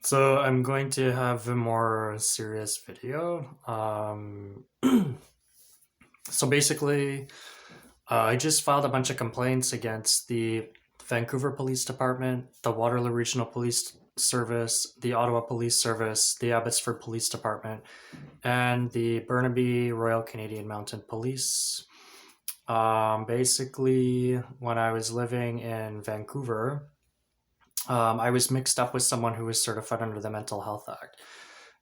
So I'm going to have a more serious video. So basically, I just filed a bunch of complaints against the Vancouver Police Department, the Waterloo Regional Police Service, the Ottawa Police Service, the Abbotsford Police Department, and the Burnaby Royal Canadian Mounted Police. Basically, when I was living in Vancouver, I was mixed up with someone who was certified under the Mental Health Act.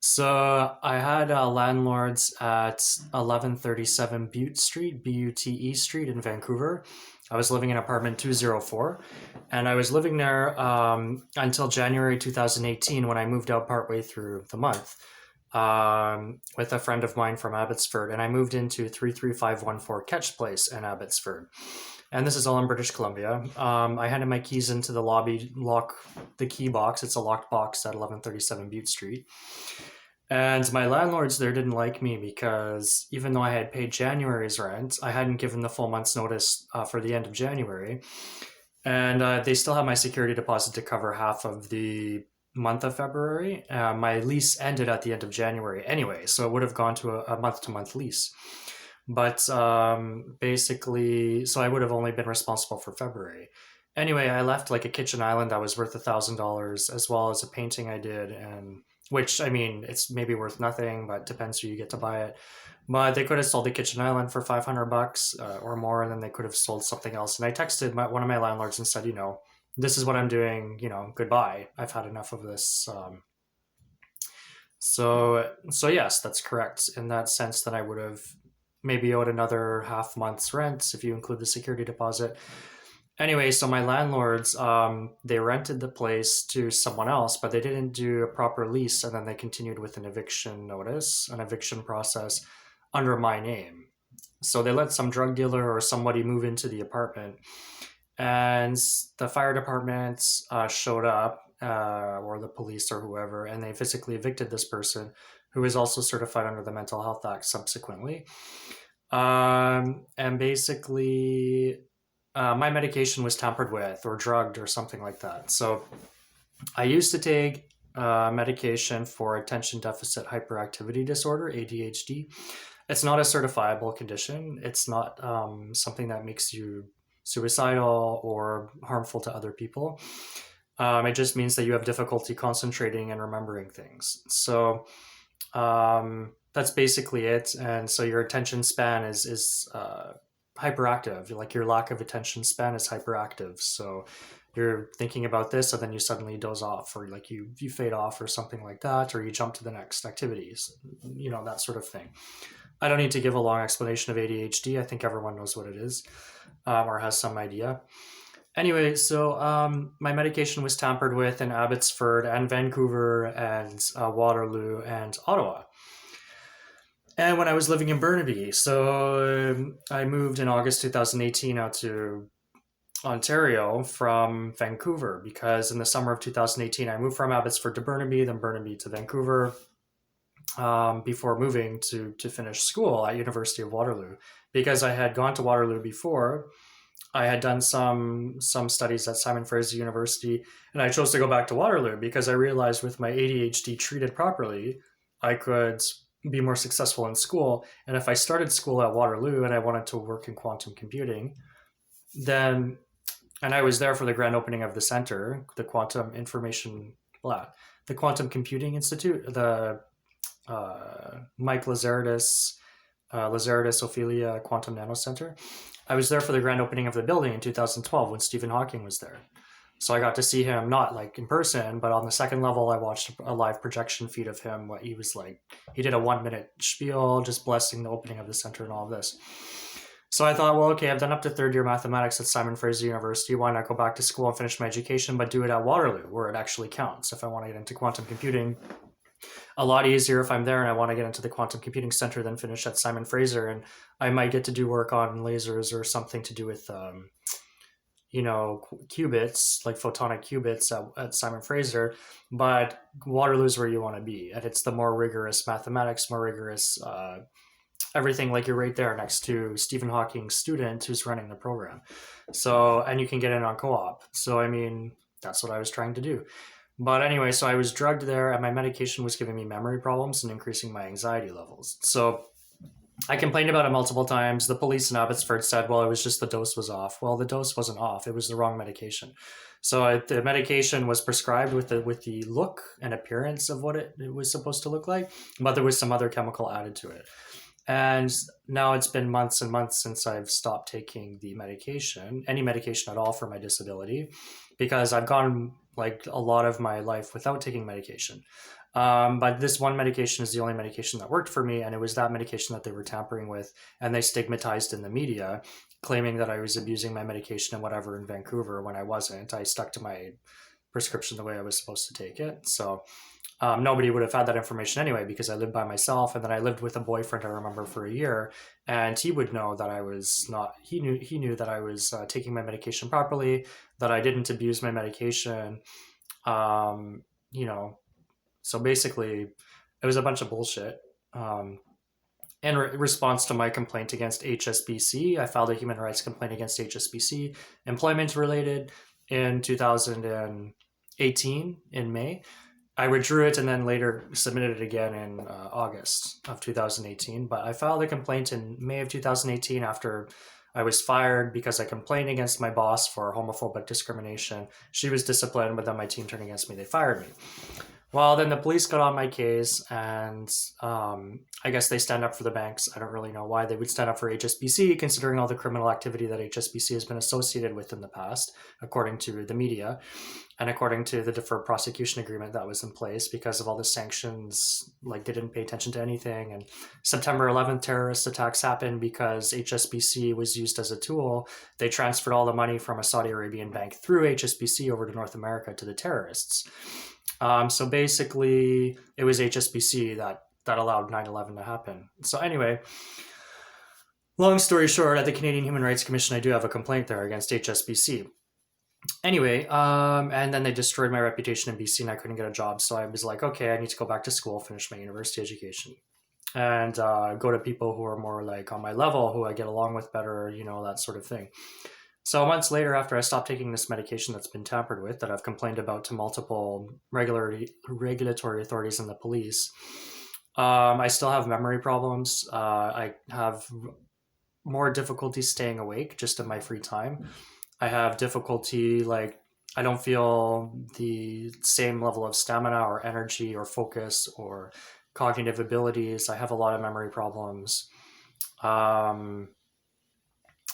So I had landlords at 1137 Butte Street, Bute Street in Vancouver. I was living in apartment 204, and I was living there until January 2018 when I moved out partway through the month with a friend of mine from Abbotsford, and I moved into 33514 Ketch Place in Abbotsford. And this is all in British Columbia. I handed my keys into the lobby, lock the key box. It's a locked box at 1137 Butte Street. And my landlords there didn't like me because even though I had paid January's rent, I hadn't given the full month's notice for the end of January. And they still have my security deposit to cover half of the month of February. My lease ended at the end of January anyway, so it would have gone to a month-to-month lease. But basically, so I would have only been responsible for February. Anyway, I left like a kitchen island that was worth $1,000, as well as a painting I did, and which I mean, it's maybe worth nothing, but depends who you get to buy it. But they could have sold the kitchen island for $500 or more, and then they could have sold something else. And I texted one of my landlords and said, this is what I'm doing. Goodbye. I've had enough of this. So yes, that's correct in that sense that I would have maybe owed another half month's rent if you include the security deposit. Anyway, so my landlords, they rented the place to someone else, but they didn't do a proper lease, and then they continued with an eviction notice, an eviction process under my name. So they let some drug dealer or somebody move into the apartment, and the fire department showed up, or the police or whoever, and they physically evicted this person who was also certified under the Mental Health Act subsequently. And basically, my medication was tampered with or drugged or something like that. So I used to take medication for attention deficit hyperactivity disorder, ADHD. It's not a certifiable condition. It's not something that makes you suicidal or harmful to other people. It just means that you have difficulty concentrating and remembering things. So that's basically it. And so your attention span is hyperactive. Like your lack of attention span is hyperactive. So you're thinking about this and then you suddenly doze off, or like you fade off or something like that, or you jump to the next activities, that sort of thing. I don't need to give a long explanation of ADHD. I think everyone knows what it is, or has some idea. Anyway, so my medication was tampered with in Abbotsford and Vancouver and Waterloo and Ottawa. And when I was living in Burnaby, so I moved in August 2018 out to Ontario from Vancouver, because in the summer of 2018 I moved from Abbotsford to Burnaby, then Burnaby to Vancouver, before moving to finish school at University of Waterloo. Because I had gone to Waterloo before, I had done some studies at Simon Fraser University, and I chose to go back to Waterloo because I realized with my ADHD treated properly, I could be more successful in school. And if I started school at Waterloo and I wanted to work in quantum computing, then, and I was there for the grand opening of the center, the Quantum Information, the Quantum Computing Institute, the Mike Lazaridis Ophelia Quantum Nano Center. I was there for the grand opening of the building in 2012 when Stephen Hawking was there. So I got to see him, not like in person, but on the second level, I watched a live projection feed of him, what he was like. He did a 1-minute spiel, just blessing the opening of the center and all of this. So I thought, well, okay, I've done up to third year mathematics at Simon Fraser University. Why not go back to school and finish my education, but do it at Waterloo, where it actually counts? If I want to get into quantum computing, a lot easier if I'm there and I want to get into the quantum computing center than finish at Simon Fraser. And I might get to do work on lasers or something to do with, qubits, like photonic qubits at Simon Fraser. But Waterloo is where you want to be. And it's the more rigorous mathematics, more rigorous everything. Like you're right there next to Stephen Hawking's student who's running the program. So, and you can get in on co-op. So, I mean, that's what I was trying to do. But anyway, so I was drugged there, and my medication was giving me memory problems and increasing my anxiety levels. So I complained about it multiple times. The police in Abbotsford said, well, it was just the dose was off. Well, the dose wasn't off. It was the wrong medication. So the medication was prescribed with the look and appearance of what it was supposed to look like, but there was some other chemical added to it. And now it's been months and months since I've stopped taking the medication, any medication at all for my disability, because I've gone like a lot of my life without taking medication. But this one medication is the only medication that worked for me, and it was that medication that they were tampering with, and they stigmatized in the media, claiming that I was abusing my medication and whatever in Vancouver when I wasn't. I stuck to my prescription the way I was supposed to take it. So nobody would have had that information anyway because I lived by myself, and then I lived with a boyfriend I remember for a year, and he would know that I was not. He knew that I was taking my medication properly, that I didn't abuse my medication. Um, you know, so basically, it was a bunch of bullshit. Um, in response to my complaint against HSBC, I filed a human rights complaint against HSBC, employment related, in 2018 in May. I withdrew it and then later submitted it again in August of 2018. But I filed a complaint in May of 2018 after I was fired because I complained against my boss for homophobic discrimination. She was disciplined, but then my team turned against me. They fired me. Well, then the police got on my case, and I guess they stand up for the banks. I don't really know why they would stand up for HSBC, considering all the criminal activity that HSBC has been associated with in the past, according to the media, and according to the deferred prosecution agreement that was in place because of all the sanctions. Like, they didn't pay attention to anything. And September 11th terrorist attacks happened because HSBC was used as a tool. They transferred all the money from a Saudi Arabian bank through HSBC over to North America to the terrorists. So basically, it was HSBC that allowed 9/11 to happen. So anyway, long story short, at the Canadian Human Rights Commission, I do have a complaint there against HSBC. Anyway, and then they destroyed my reputation in BC, and I couldn't get a job. So I was like, okay, I need to go back to school, finish my university education, and go to people who are more like on my level, who I get along with better, that sort of thing. So months later, after I stopped taking this medication that's been tampered with, that I've complained about to multiple regulatory authorities and the police, I still have memory problems. I have more difficulty staying awake just in my free time. I have difficulty, like, I don't feel the same level of stamina or energy or focus or cognitive abilities. I have a lot of memory problems.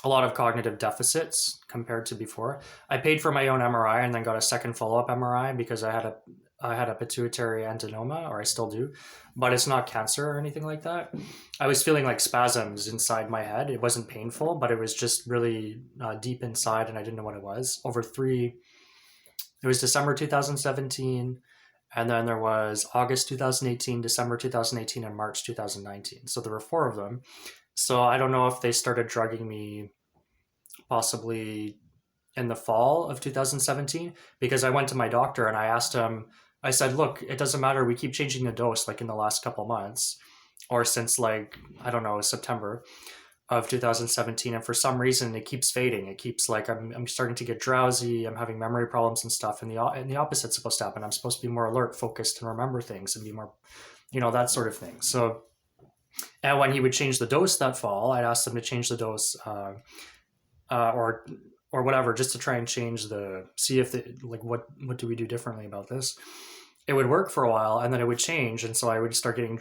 A lot of cognitive deficits compared to before. I paid for my own MRI and then got a second follow-up MRI because I had a pituitary adenoma, or I still do, but it's not cancer or anything like that. I was feeling like spasms inside my head. It wasn't painful, but it was just really deep inside, and I didn't know what it was. It was December 2017, and then there was August 2018, December 2018, and March 2019. So there were four of them. So I don't know if they started drugging me possibly in the fall of 2017, because I went to my doctor and I asked him, I said, look, it doesn't matter. We keep changing the dose like in the last couple months, or since, like, I don't know, September of 2017. And for some reason it keeps fading. It keeps, like, I'm starting to get drowsy. I'm having memory problems and stuff. And the opposite's supposed to happen. I'm supposed to be more alert, focused, and remember things and be more, that sort of thing. So, and when he would change the dose that fall, I'd ask them to change the dose, or whatever, just to try and see if what do we do differently about this. It would work for a while, and then it would change, and so I would start getting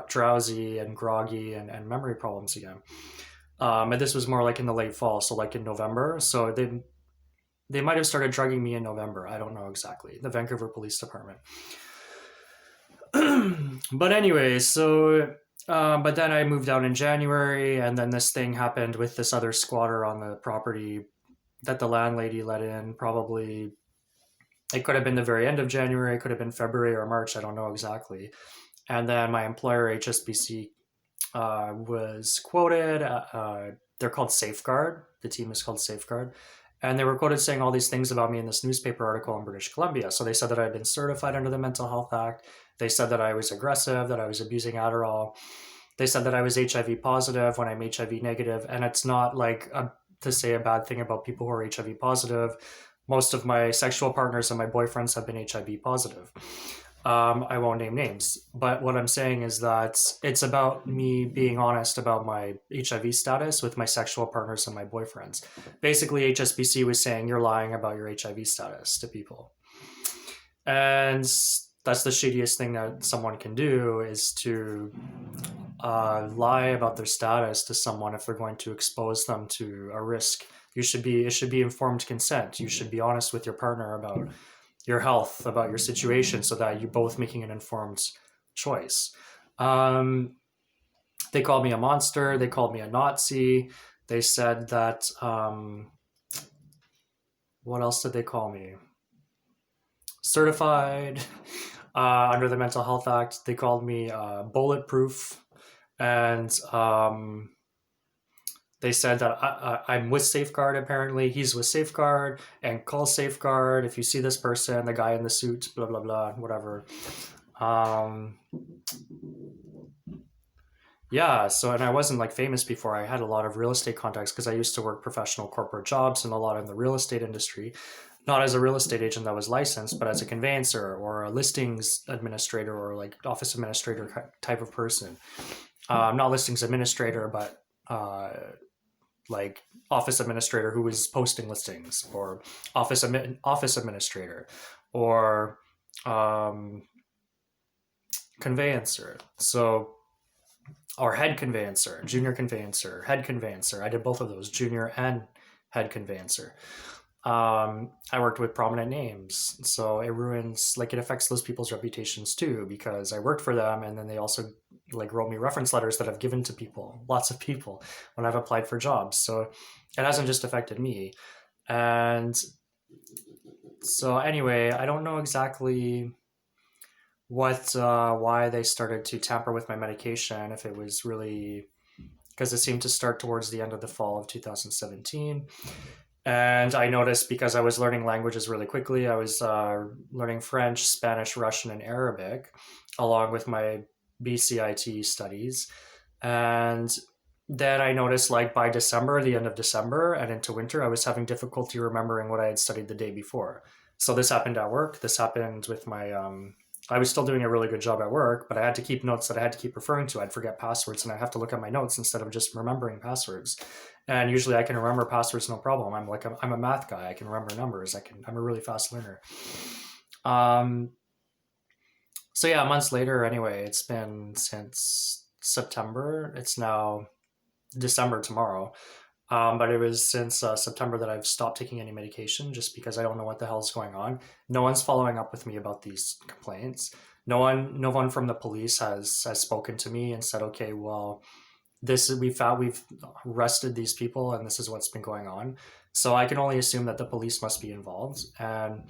drowsy and groggy and memory problems again. And this was more like in the late fall, so like in November. So they might have started drugging me in November. I don't know exactly. The Vancouver Police Department. But anyway, so but then I moved out in January, and then this thing happened with this other squatter on the property that the landlady let in. Probably, it could have been the very end of January, it could have been February or March, I don't know exactly. And then my employer, HSBC, was quoted. They're called Safeguard. The team is called Safeguard. And they were quoted saying all these things about me in this newspaper article in British Columbia. So they said that I'd been certified under the Mental Health Act. They said that I was aggressive, that I was abusing Adderall. They said that I was HIV positive when I'm HIV negative. And it's not like to say a bad thing about people who are HIV positive. Most of my sexual partners and my boyfriends have been HIV positive. I won't name names, but what I'm saying is that it's about me being honest about my HIV status with my sexual partners and my boyfriends. Basically, HSBC was saying you're lying about your HIV status to people. And that's the shittiest thing that someone can do, is to lie about their status to someone if they're going to expose them to a risk. It should be informed consent. You should be honest with your partner about your health, about your situation, so that you're both making an informed choice. Um, they called me a monster. They called me a Nazi. They said that. What else did they call me? Certified under the Mental Health Act. They called me bulletproof, and they said that I'm with Safeguard. Apparently, he's with Safeguard, and call Safeguard if you see this person, the guy in the suit, blah blah blah, whatever. Um, yeah. So, and I wasn't like famous before. I had a lot of real estate contacts because I used to work professional corporate jobs and a lot in the real estate industry. Not as a real estate agent that was licensed, but as a conveyancer or a listings administrator or like office administrator type of person. Not listings administrator, but like office administrator who was posting listings, or office administrator, or um, conveyancer. So, or head conveyancer, junior conveyancer, head conveyancer. I did both of those, junior and head conveyancer. I worked with prominent names, so it ruins, like, it affects those people's reputations too, because I worked for them, and then they also like wrote me reference letters that I've given to people, lots of people, when I've applied for jobs. So it hasn't just affected me. And so anyway, I don't know exactly what why they started to tamper with my medication, if it was really because it seemed to start towards the end of the fall of 2017. And I noticed, because I was learning languages really quickly, I was learning French, Spanish, Russian, and Arabic, along with my BCIT studies. And then I noticed, like, by December, the end of December and into winter, I was having difficulty remembering what I had studied the day before. So this happened at work. This happened with my I was still doing a really good job at work, but I had to keep notes that I had to keep referring to. I'd forget passwords, and I have to look at my notes instead of just remembering passwords. And usually I can remember passwords no problem. I'm a math guy. I can remember numbers. I'm a really fast learner. Um, so yeah, months later, anyway, it's been since September. It's now December tomorrow. But it was since September that I've stopped taking any medication, just because I don't know what the hell is going on. No one's following up with me about these complaints. No one from the police has spoken to me and said, okay, well, we've arrested these people, and this is what's been going on. So I can only assume that the police must be involved. And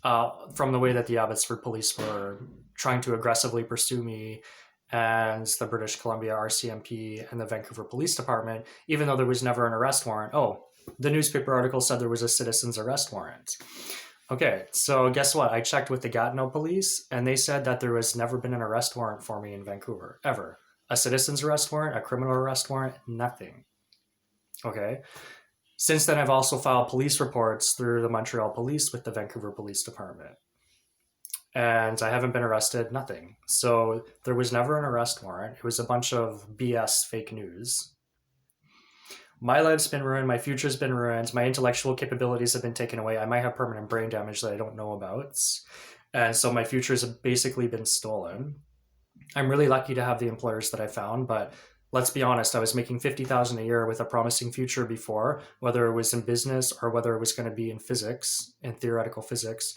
from the way that the Abbotsford police were trying to aggressively pursue me, and the British Columbia RCMP and the Vancouver Police Department, even though there was never an arrest warrant. Oh, the newspaper article said there was a citizen's arrest warrant. Okay, so guess what? I checked with the Gatineau police, and they said that there has never been an arrest warrant for me in Vancouver, ever. A citizen's arrest warrant, a criminal arrest warrant, nothing. Okay. Since then, I've also filed police reports through the Montreal Police with the Vancouver Police Department, and I haven't been arrested, nothing. So there was never an arrest warrant. It was a bunch of BS fake news. My life's been ruined. My future's been ruined. My intellectual capabilities have been taken away. I might have permanent brain damage that I don't know about. And so my future's basically been stolen. I'm really lucky to have the employers that I found, but let's be honest, I was making $50,000 a year with a promising future before, whether it was in business or whether it was going to be in physics, in theoretical physics,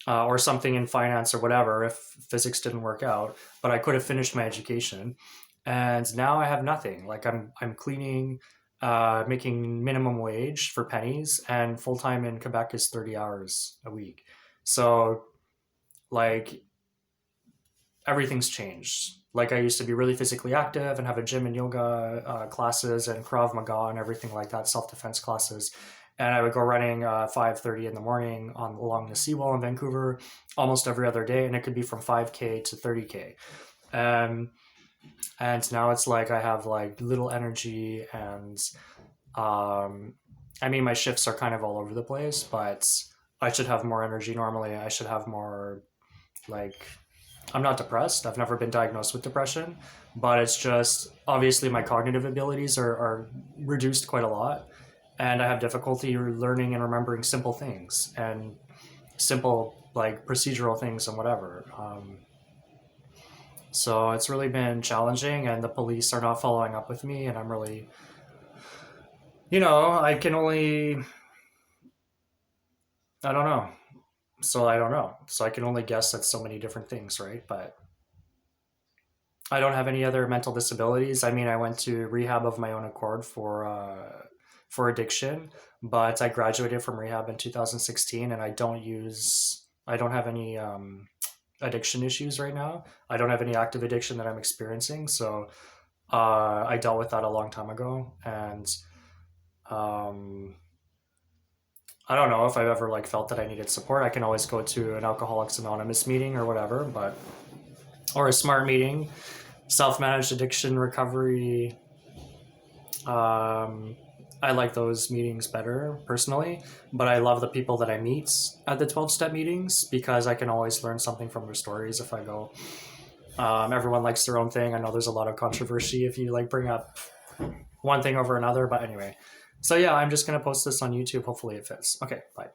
or something in finance or whatever, if physics didn't work out. But I could have finished my education, and now I have nothing. Like, I'm cleaning, making minimum wage for pennies, and full time in Quebec is 30 hours a week. So, like, everything's changed. Like, I used to be really physically active and have a gym and yoga classes and Krav Maga and everything like that, self-defense classes. And I would go running 5:30 in the morning along the seawall in Vancouver almost every other day, and it could be from 5K to 30K. Um, and now it's like I have like little energy, and um, I mean, my shifts are kind of all over the place, but I should have more energy normally. I should have more, like, I'm not depressed. I've never been diagnosed with depression, but it's just obviously my cognitive abilities are reduced quite a lot. And I have difficulty learning and remembering simple things and simple, like, procedural things and whatever. So it's really been challenging, and the police are not following up with me. And I'm really, I can only, I don't know. So I don't know. So I can only guess at so many different things, right? But I don't have any other mental disabilities. I mean, I went to rehab of my own accord for addiction, but I graduated from rehab in 2016, and I don't have any addiction issues right now. I don't have any active addiction that I'm experiencing. So I dealt with that a long time ago, and um, I don't know if I've ever like felt that I needed support. I can always go to an Alcoholics Anonymous meeting or whatever, but or a SMART meeting, self-managed addiction recovery. Um, I like those meetings better personally, but I love the people that I meet at the 12-step meetings because I can always learn something from their stories if I go. Everyone likes their own thing. I know there's a lot of controversy if you like bring up one thing over another, but anyway. So yeah, I'm just gonna post this on YouTube. Hopefully it fits. Okay, bye.